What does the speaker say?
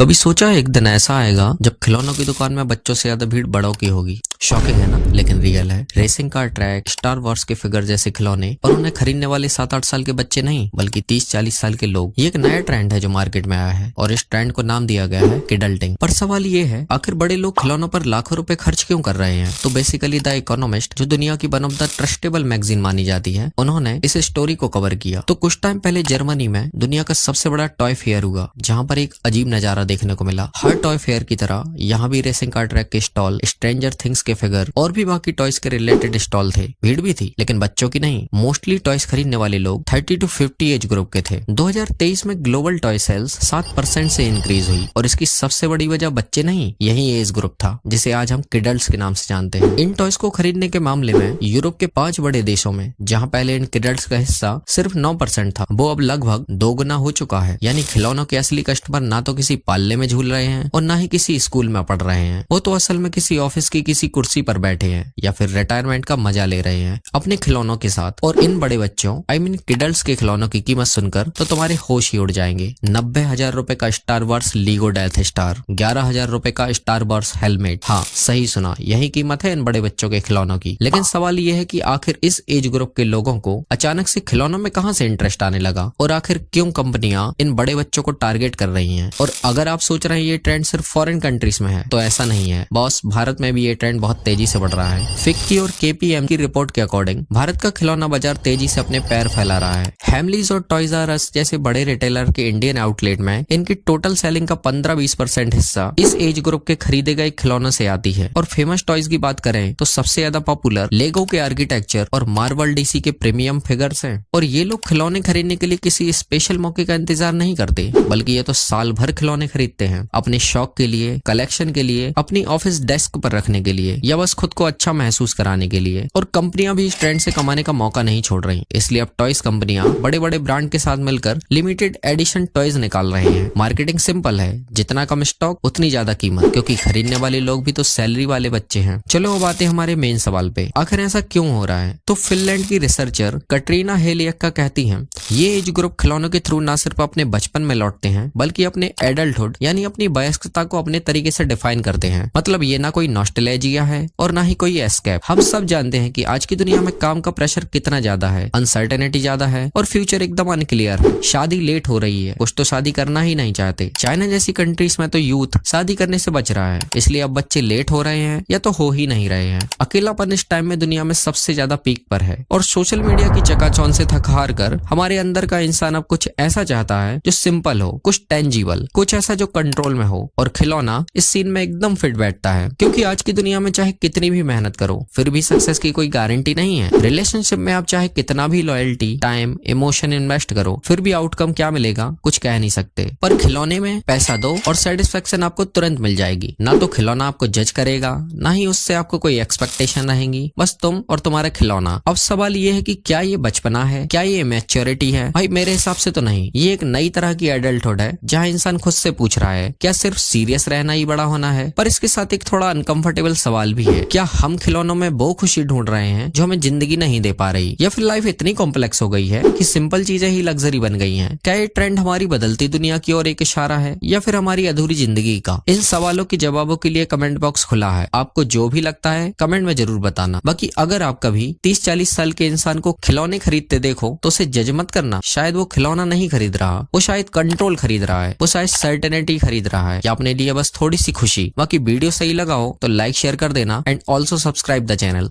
कभी सोचा है एक दिन ऐसा आएगा जब खिलौनों की दुकान में बच्चों से ज्यादा भीड़ बड़ों की होगी। शॉकिंग है ना, लेकिन रियल है। Racing car track, star Wars के फिगर जैसे खिलौने और उन्हें खरीदने वाले 7-8 साल के बच्चे नहीं बल्कि 30-40 साल के लोग। ये एक नया ट्रेंड है जो मार्केट में आया है और इस ट्रेंड को नाम दिया गया है किडल्टिंग। पर सवाल ये है, आखिर बड़े लोग खिलौनों पर लाखों रुपए खर्च क्यों कर रहे हैं? तो बेसिकली द इकोनॉमिस्ट, जो दुनिया की one of the trustable magazine मानी जाती है, उन्होंने इस स्टोरी को कवर किया। तो कुछ टाइम पहले जर्मनी में दुनिया का सबसे बड़ा टॉय फेयर हुआ, जहाँ पर एक अजीब नजारा देखने को मिला। हर टॉय फेयर की तरह यहाँ भी रेसिंग कार ट्रैक के स्टॉल, स्ट्रेंजर थिंग्स के फिगर और भी बाकी टॉयज के रिलेटेड स्टॉल थे। भीड़ भी थी, लेकिन बच्चों की नहीं। मोस्टली टॉयज खरीदने वाले लोग 30 to 50 एज ग्रुप के थे। 2023 में ग्लोबल टॉय सेल्स 7% से इंक्रीज हुई और इसकी सबसे बड़ी वजह बच्चे नहीं, यही एज ग्रुप था, जिसे आज हम किडल्ट्स के नाम से जानते हैं। इन टॉयज को खरीदने के मामले में यूरोप के 5 बड़े देशों में, जहाँ पहले इन किडल्ट्स का हिस्सा सिर्फ 9% था, वो अब लगभग 2 गुना हो चुका है। यानी खिलौनों के असली कस्टमर ना तो किसी पाल्ले में झूल रहे हैं और ना ही किसी स्कूल में पढ़ रहे हैं, वो तो असल में किसी ऑफिस की किसी कुर्सी पर बैठे हैं या फिर रिटायरमेंट का मजा ले रहे हैं अपने खिलौनों के साथ। और इन बड़े बच्चों किडल्ट्स के खिलौनों की कीमत सुनकर तो तुम्हारे होश ही उड़ जाएंगे। 90,000 रुपए का star Wars LIGO death star, 11,000 रुपए का स्टार वॉर्स हेलमेट। हाँ, सही सुना, यही कीमत है इन बड़े बच्चों के खिलौनों की। लेकिन सवाल यह है कि आखिर इस एज ग्रुप के लोगों को अचानक से खिलौनों में कहां से इंटरेस्ट आने लगा और आखिर क्यों कंपनियां इन बड़े बच्चों को टारगेट कर रही हैं। और अगर आप सोच रहे हैं ये ट्रेंड सिर्फ फॉरेन कंट्रीज में है, तो ऐसा नहीं है बॉस। भारत में भी ये ट्रेंड बहुत तेजी से बढ़ रहा है। फिक्की और KPM की रिपोर्ट के अकॉर्डिंग भारत का खिलौना बाजार तेजी से अपने पैर फैला रहा है। हैमलीज और टॉयज आर अस जैसे बड़े रिटेलर के इंडियन आउटलेट में इनकी टोटल सेलिंग का 15-20% हिस्सा इस एज ग्रुप के खरीदे गए खिलौनों से आती है। और फेमस टॉयज की बात करें तो सबसे ज्यादा पॉपुलर लेगो के आर्किटेक्चर और मार्वल DC के प्रीमियम फिगर्स हैं। और ये लोग खिलौने खरीदने के लिए किसी स्पेशल मौके का इंतजार नहीं करते, बल्कि ये तो साल भर खिलौने खरीदते हैं, अपने शौक के लिए, कलेक्शन के लिए, अपनी ऑफिस डेस्क पर रखने के लिए या बस खुद को अच्छा महसूस कराने के लिए। और कंपनियां भी इस ट्रेंड से कमाने का मौका नहीं छोड़ रही, इसलिए अब टॉयज कंपनियां बड़े बड़े ब्रांड के साथ मिलकर लिमिटेड एडिशन टॉयज निकाल रहे हैं। मार्केटिंग सिंपल है, जितना कम स्टॉक उतनी ज्यादा कीमत, क्योंकि खरीदने वाले लोग भी तो सैलरी वाले बच्चे हैं। चलो अब आते हैं हमारे मेन सवाल पे, आखिर ऐसा क्यों हो रहा है? तो फिनलैंड की रिसर्चर कटरीना हेलियक्का कहती हैं, ये एज ग्रुप खिलौनों के थ्रू ना सिर्फ अपने बचपन में लौटते हैं, बल्कि अपने एडल्टहुड यानी अपनी वयस्कता को अपने तरीके से डिफाइन करते हैं। मतलब ये ना कोई नॉस्टैल्जिया है और ना ही कोई एस्केप। हम सब जानते हैं कि आज की दुनिया में काम का प्रेशर कितना ज्यादा है, अनसर्टेनिटी ज्यादा है और फ्यूचर एकदम अनक्लियर है। शादी लेट हो रही है, कुछ तो शादी करना ही नहीं चाहते। चाइना जैसी कंट्रीज में तो यूथ शादी करने से बच रहा है, इसलिए अब बच्चे लेट हो रहे हैं या तो हो ही नहीं रहे हैं। अकेलापन इस टाइम में दुनिया में सबसे ज्यादा पीक पर है और सोशल मीडिया की चकाचौंध से थक हार कर हमारे अंदर का इंसान अब कुछ ऐसा चाहता है जो सिंपल हो, कुछ टेंजिबल, कुछ ऐसा जो कंट्रोल में हो। और खिलौना इस सीन में एकदम फिट बैठता है, क्योंकि आज की दुनिया में चाहे कितनी भी मेहनत करो, फिर भी सक्सेस की कोई गारंटी नहीं है। रिलेशनशिप में आप चाहे कितना भी लॉयल्टी, टाइम, इमोशन इन्वेस्ट करो, फिर भी आउटकम क्या मिलेगा कुछ कह नहीं सकते। पर खिलौने में पैसा दो और सेटिस्फेक्शन आपको तुरंत मिल जाएगी। ना तो खिलौना आपको जज करेगा, ना ही उससे आपको कोई एक्सपेक्टेशन रहेंगी, बस तुम और तुम्हारा खिलौना। अब सवाल ये है कि क्या ये बचपना है, क्या ये मैच्योरिटी है? भाई मेरे हिसाब से तो नहीं। ये एक नई तरह की एडल्टहुड है, जहाँ इंसान खुद से पूछ रहा है, क्या सिर्फ सीरियस रहना ही बड़ा होना है? पर इसके साथ एक थोड़ा अनकंफर्टेबल सवाल भी है, क्या हम खिलौनों में वो खुशी ढूंढ रहे हैं जो हमें जिंदगी नहीं दे पा रही, या फिर लाइफ इतनी कॉम्प्लेक्स हो गई है कि सिंपल चीजें ही लग्जरी बन गई हैं? क्या ये ट्रेंड हमारी बदलती दुनिया की ओर एक इशारा है या फिर हमारी अधूरी जिंदगी का? इन सवालों के जवाबों के लिए कमेंट बॉक्स खुला है, आपको जो भी लगता है कमेंट में जरूर बताना। बाकी अगर आप कभी 30-40 साल के इंसान को खिलौने खरीदते देखो तो उसे जज मत करना। शायद वो खिलौना नहीं खरीद रहा, वो शायद कंट्रोल खरीद रहा है, वो शायद सर्टेनिटी खरीद रहा है, या अपने लिए बस थोड़ी सी खुशी। बाकी वीडियो सही लगा हो तो लाइक शेयर कर देना and also subscribe the channel.